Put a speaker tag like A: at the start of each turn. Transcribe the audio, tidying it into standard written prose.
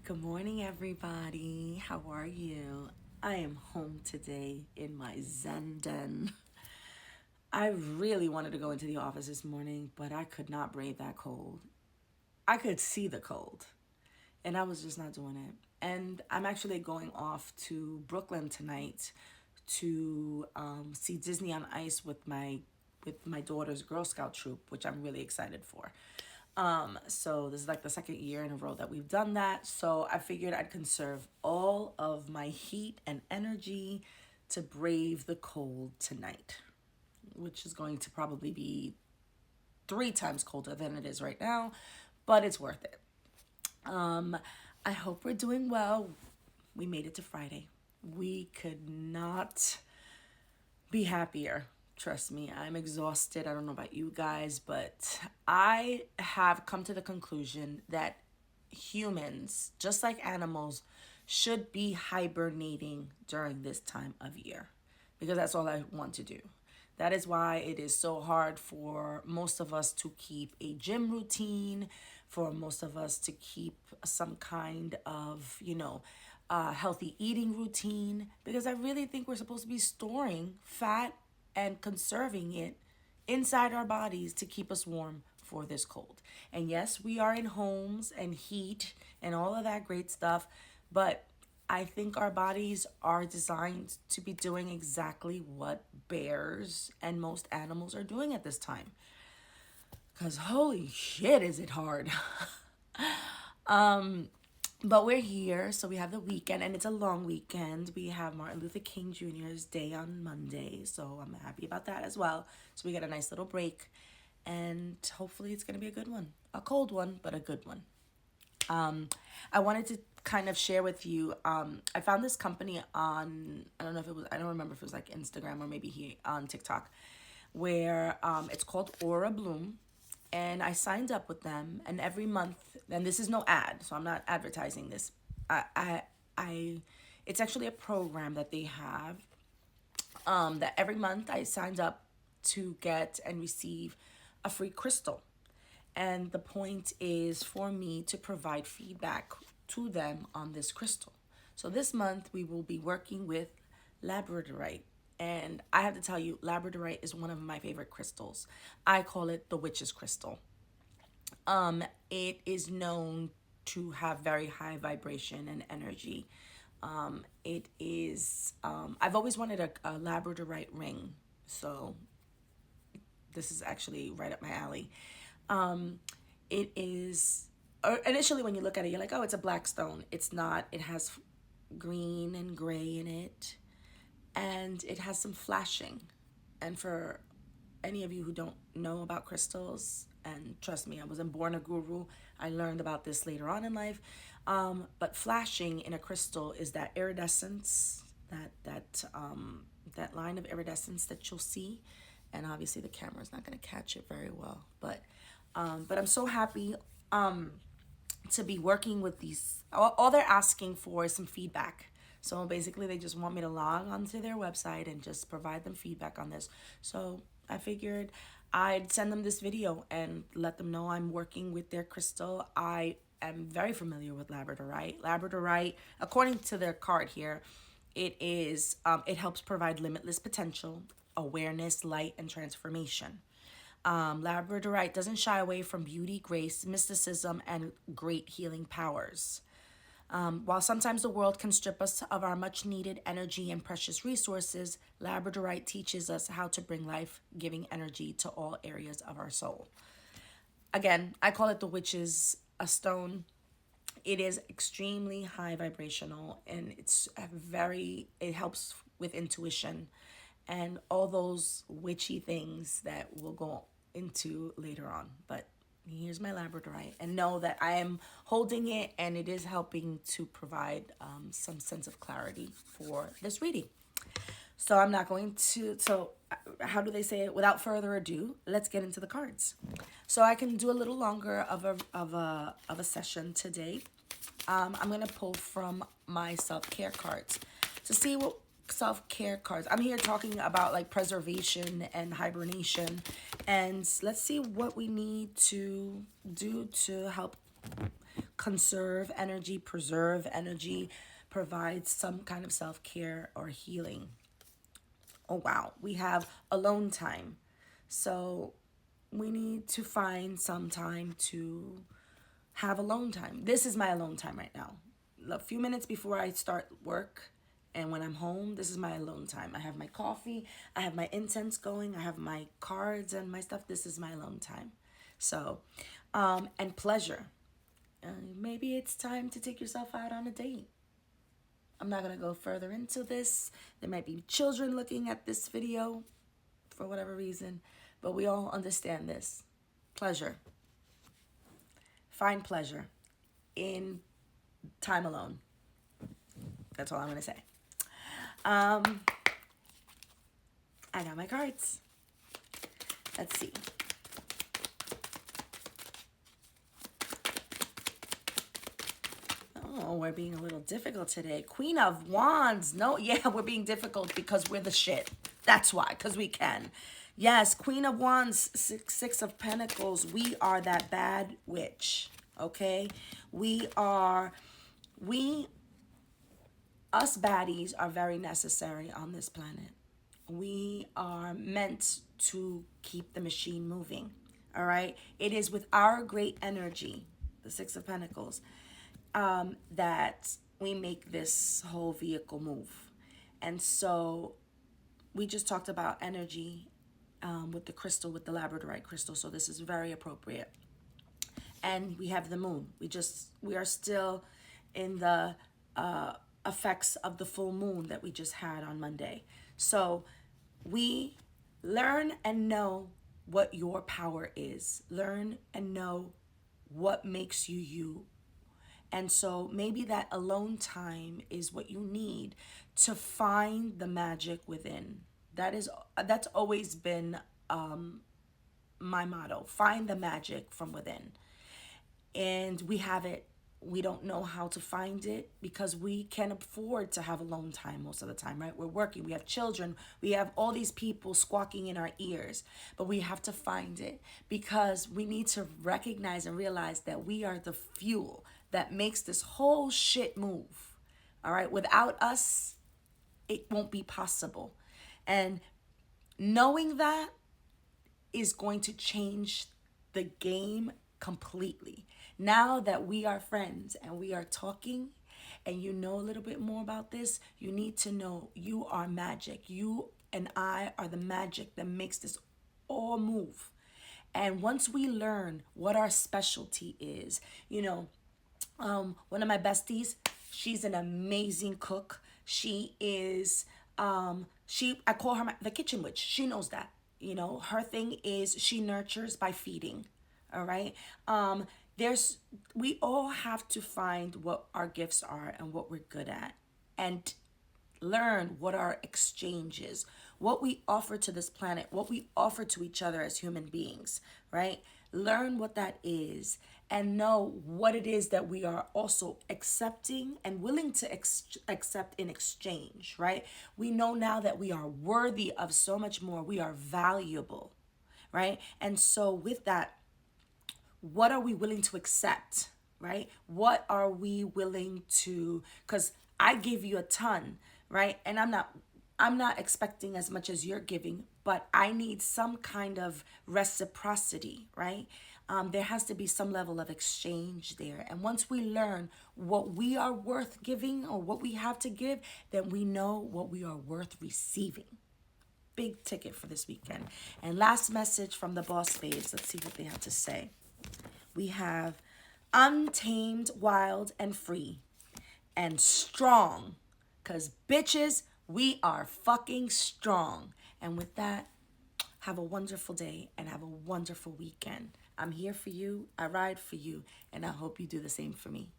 A: Good morning, everybody. How are you? I am home today in my Zen den. I really wanted to go into the office this morning, but I could not brave that cold. I could see the cold, and I was just not doing it. And I'm actually going off to Brooklyn tonight to see Disney on Ice with my daughter's Girl Scout troop, which I'm really excited for. So this is like the second year in a row that we've done that. So I figured I'd conserve all of my heat and energy to brave the cold tonight, which is going to probably be 3 times colder than it is right now, but it's worth it. I hope we're doing well. We made it to Friday. We could not be happier. Trust me, I'm exhausted. I don't know about you guys, but I have come to the conclusion that humans, just like animals, should be hibernating during this time of year because that's all I want to do. That is why it is so hard for most of us to keep a gym routine, for most of us to keep some kind of, healthy eating routine, because I really think we're supposed to be storing fat and conserving it inside our bodies to keep us warm for this cold. And yes, we are in homes and heat and all of that great stuff, but I think our bodies are designed to be doing exactly what bears and most animals are doing at this time. Because holy shit, is it hard. But we're here, so we have the weekend, and it's a long weekend. We have Martin Luther King Jr.'s day on Monday, so I'm happy about that as well. So we get a nice little break, and hopefully it's going to be a good one. A cold one, but a good one. I wanted to kind of share with you, I found this company on, I don't remember if it was like Instagram or maybe here on TikTok, where it's called Aura Bloom. And I signed up with them, and every month, and this is no ad, so I'm not advertising this. It's actually a program that they have, that every month I signed up to get and receive a free crystal. And the point is for me to provide feedback to them on this crystal. So this month we will be working with Labradorite. And I have to tell you, Labradorite is one of my favorite crystals. I call it the witch's crystal. It is known to have very high vibration and energy. I've always wanted a Labradorite ring. So this is actually right up my alley. It is, initially when you look at it, you're like, oh, it's a black stone. It's not. It has green and gray in it, and it has some flashing. And for any of you who don't know about crystals, and trust me, I wasn't born a guru. I learned about this later on in life. But flashing in a crystal is that iridescence, that line of iridescence that you'll see. And obviously the camera is not going to catch it very well. But I'm so happy to be working with these. All they're asking for is some feedback. So basically they just want me to log onto their website and just provide them feedback on this. So I figured I'd send them this video and let them know I'm working with their crystal. I am very familiar with Labradorite. Labradorite, according to their card here, it helps provide limitless potential, awareness, light, and transformation. Labradorite doesn't shy away from beauty, grace, mysticism, and great healing powers. While sometimes the world can strip us of our much needed energy and precious resources, Labradorite teaches us how to bring life-giving energy to all areas of our soul. Again, I call it the witch's a stone. It is extremely high vibrational, and it helps with intuition and all those witchy things that we'll go into later on. But here's my Labradorite, and know that I am holding it, and it is helping to provide some sense of clarity for this reading. So I'm not going to, how do they say it? Without further ado, let's get into the cards. So I can do a little longer of a session today. I'm going to pull from my self-care cards to see what self-care cards. I'm here talking about like preservation and hibernation, and let's see what we need to do to help conserve energy, preserve energy, provide some kind of self-care or healing. Oh, wow. We have alone time. So we need to find some time to have alone time. This is my alone time right now. A few minutes before I start work and when I'm home, this is my alone time. I have my coffee, I have my incense going, I have my cards and my stuff. This is my alone time. So, and pleasure. Maybe it's time to take yourself out on a date. I'm not going to go further into this. There might be children looking at this video for whatever reason, but we all understand this. Pleasure. Find pleasure in time alone. That's all I'm going to say. I got my cards. Let's see. Oh, we're being a little difficult today. Queen of Wands. No, yeah, we're being difficult because we're the shit. That's why, because we can. Yes, Queen of Wands, Six of Pentacles. We are that bad witch, okay? Us baddies are very necessary on this planet. We are meant to keep the machine moving, all right? It is with our great energy, the Six of Pentacles, that we make this whole vehicle move. And so we just talked about energy with the crystal, with the Labradorite crystal. So this is very appropriate. And we have the moon. We are still in the effects of the full moon that we just had on Monday. So we learn and know what your power is. Learn and know what makes you you. And so maybe that alone time is what you need to find the magic within. That's always been my motto. Find the magic from within. And we have it. We don't know how to find it because we can't afford to have alone time most of the time, right? We're working, we have children, we have all these people squawking in our ears, but we have to find it because we need to recognize and realize that we are the fuel that makes this whole shit move. All right, without us, it won't be possible. And knowing that is going to change the game completely. Now that we are friends and we are talking and you know a little bit more about this, you need to know you are magic. You and I are the magic that makes this all move. And once we learn what our specialty is, one of my besties, she's an amazing cook. She is, I call her the kitchen witch. She knows that. Her thing is she nurtures by feeding. All right. We all have to find what our gifts are and what we're good at and learn what our exchange is, what we offer to this planet, what we offer to each other as human beings, right? Learn what that is and know what it is that we are also accepting and willing to accept in exchange, right? We know now that we are worthy of so much more. We are valuable, right? And so with that, what are we willing to accept, right? What are we willing to, because I give you a ton, right? And I'm not expecting as much as you're giving, but I need some kind of reciprocity, right? There has to be some level of exchange there. And once we learn what we are worth giving or what we have to give, then we know what we are worth receiving. Big ticket for this weekend. And last message from the Boss Babes. Let's see what they have to say. We have untamed, wild, and free, and strong. Because bitches, we are fucking strong. And with that, have a wonderful day and have a wonderful weekend. I'm here for you. I ride for you. And I hope you do the same for me.